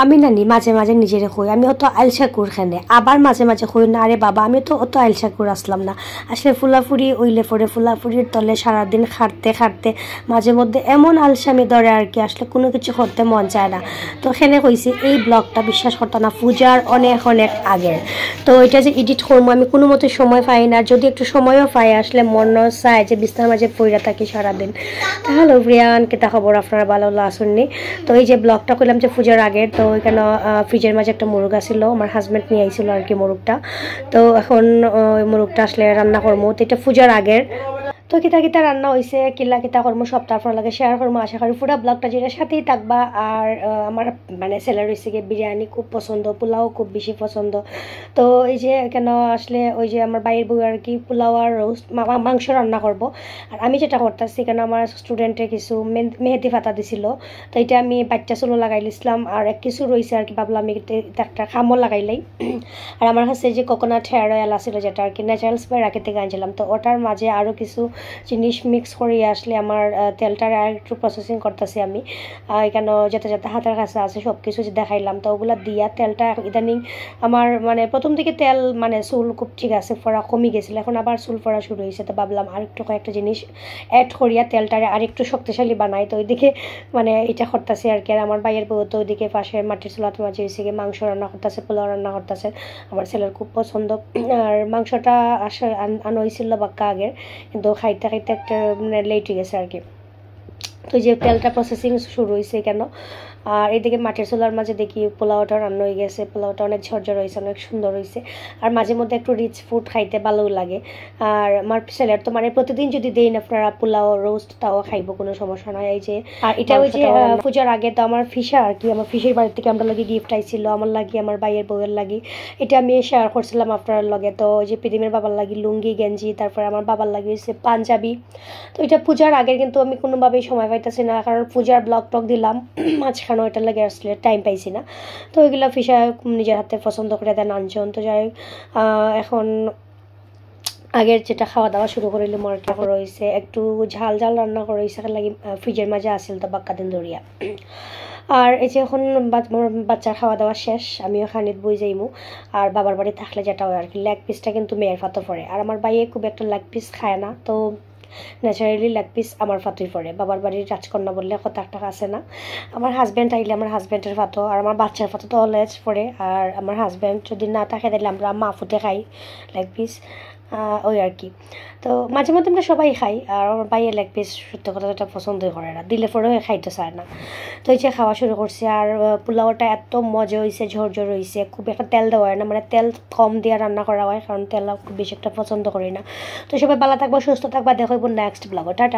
আমি নানি মাঝে মাঝে নিজেরে কই আমি অত আলসাকুর খেনে, আবার মাঝে মাঝে কই না আরে বাবা আমি তো অত আলসাকুর আসলাম না। আসলে ফুলাফুরি ওইলে পরে ফুলাফুরির তলে সারাদিন খাটতে খাটতে মাঝে মধ্যে এমন আলসামি ধরে আর কি, আসলে কোনো কিছু করতে মন চায় না। তো সেনে কইছি এই ব্লগটা বিশ্বাস করতো না পূজার অনেক অনেক আগের। তো এটা যে এডিট করবো আমি কোনো মতো সময় পাই না, যদি একটু সময়ও পাই আসলে মন চায় যে বিছনার মাঝে পইরা থাকি সারাদিন। হ্যালো ব্রিয়ান, কেতা খবর আপনারা ভালো আসুননি। তো এই যে ব্লগটা করলাম যে পূজার আগের, তো ওইখানে ফ্রিজের মাঝে একটা মুরগ আসছিল, আমার হাজব্যান্ড নিয়ে আইছিল আর কি মুরগটা। তো এখন ওই মুরগটা আসলে রান্না করবো, তো এটা পূজার আগের। তো কিতা কিতা রান্না হয়েছে কিলা কিতা কর্ম সব তারপর লাগে শেয়ার করবো, আশা করি পুরো ব্লগটা যেটা সাথেই থাকবা। আর আমার মানে ছেলের হয়েছে গিয়ে বিরিয়ানি খুব পছন্দ, পোলাও খুব বেশি পছন্দ। তো এই যে কেন আসলে ওই যে আমার বাইরের বউ আর কি পোলাও আর রোস্ট মাংস রান্না করব। আর আমি যেটা করতেছি কেন আমার স্টুডেন্টে কিছু মেহেদি ফাতা দিছিল, তো এটা আমি বাচ্চা চুলো লাগাই লিছিলাম আর এক কিছু রয়েছে আর কি, ভাবলাম আমি একটা খামও লাগাইলাই। আর আমার কাছে যে কোকোনাট হেয়ার অয়েল আছিল যেটা আর কি ন্যাচারাল স্প্রে রাখি থেকে আনছিলাম, তো ওটার মাঝে আরও কিছু জিনিস মিক্স করিয়ে আসলে আমার তেলটার আর একটু প্রসেসিং করতেছি আমি। এখানে যাতে যাতে হাতের কাছে আছে সব কিছু যে দেখাইলাম, তো ওগুলো দিয়া তেলটা ইদানিং আমার মানে প্রথম থেকে তেল মানে চুল খুব ঠিক আছে ফোড়া কমে গেছিলো, এখন আবার চুল ফোড়া শুরু হয়েছে। তো ভাবলাম আরেকটু কয়েকটা জিনিস অ্যাড করিয়া তেলটারে আরেকটু শক্তিশালী বানাই, তো ওইদিকে মানে এটা করতেছে আর কি। আর আমার ভাইয়ের বউ তো ওইদিকে পাশে মাটির চুলাতে মাঝে হয়েছে গিয়ে মাংস রান্না করতেছে, পোলাও রান্না করতেছে, আমার ছেলের খুব পছন্দ। আর মাংসটা আনা হয়েছিল বাক্কা আগের, কিন্তু খাইতে খাইতে একটা মানে লেট হয়ে গেছে আর কি। তো যে তেলটা প্রসেসিং শুরু হয়েছে কেন। আর এদিকে মাটির চুলার মাঝে দেখি পোলাওটা রান্না হয়ে গেছে, পোলাওটা অনেক ঝরঝর হয়েছে, অনেক সুন্দর হয়েছে। আর মাঝে মধ্যে একটু রিচ ফুড খাইতে ভালোও লাগে। আর আমার ছেলের তো মানে প্রতিদিন যদি দেই না আপনারা পোলাও রোস্ট তাও খাইবো, কোনো সমস্যা নয়। এই যে আর এটা ওই যে পূজার আগে তো আমার ফিশা আর কি, আমার ফিশের বাড়ি থেকে আমরা লাগে গিফট আইছিল, আমার লাগি আমার ভাইয়ের বউয়ের লাগি। এটা আমি শেয়ার করছিলাম আপনার লগে। তো ওই যে পিদিমের বাবার লাগি লুঙ্গি গেঞ্জি, তারপরে আমার বাবার লাগি হয়েছে পাঞ্জাবি। তো এটা পূজার আগের, কিন্তু আমি কোনোভাবেই সময় পাইতেছি না, কারণ পূজার ব্লগ টক দিলাম মাঝখানে ওইটার লাগে আসলে টাইম পাইছি না। তো ওইগুলো ফিশা নিজের হাতে পছন্দ করে দেন আনজন। তো যাই এখন আগের যেটা খাওয়া দাওয়া শুরু করিলে মরটা রয়েছে একটু ঝাল ঝাল রান্না করেছে লাগি ফ্রিজের মাঝে আসিল তো বাক্কা দিন ধরিয়া। আর এই যে এখন বাচ্চার খাওয়া দাওয়া শেষ, আমিও খানিত বই যাইমু। আর বাবার বাড়ি থাকলে যেটা হয় আর কি লেগ পিসটা কিন্তু মেয়ের ফাতো পড়ে, আর আমার ভাইয়ে খুব একটা লেগ পিস খায় না, তো ন্যাচারালি লেগ পিস আমার ফাতুই পড়ে। বাবার বাড়ির রাজকন্যা বললে কত একটা আছে না। আমার হাজব্যান্ড আইলে আমার হাজব্যান্ডের ফাতো আর আমার বাচ্চার ফাতো তো অলওয়েজ পড়ে। আর আমার হাজব্যান্ড যদি না থাকে তাহলে আমরা মা ফুটে খাই লেগ পিস, ওই আর কি। তো মাঝে মধ্যে আমরা সবাই খাই, আর আমার ভাইয়ের লেগ পিস সত্যি কথা এটা পছন্দই করে না, দিলে পরেও খাইতে চায় না। তো এই যে খাওয়া শুরু করছি। আর পোলাওটা এত মজা হয়েছে, ঝরঝর হয়েছে, খুব একটা তেল দেওয়া হয় না, মানে তেল কম দিয়ে রান্না করা হয়, কারণ তেল খুব বেশি একটা পছন্দ করি না। তো সবাই ভালো থাকবো, সুস্থ থাকবা, দেখো নেক্সট ব্লগ। টাটা।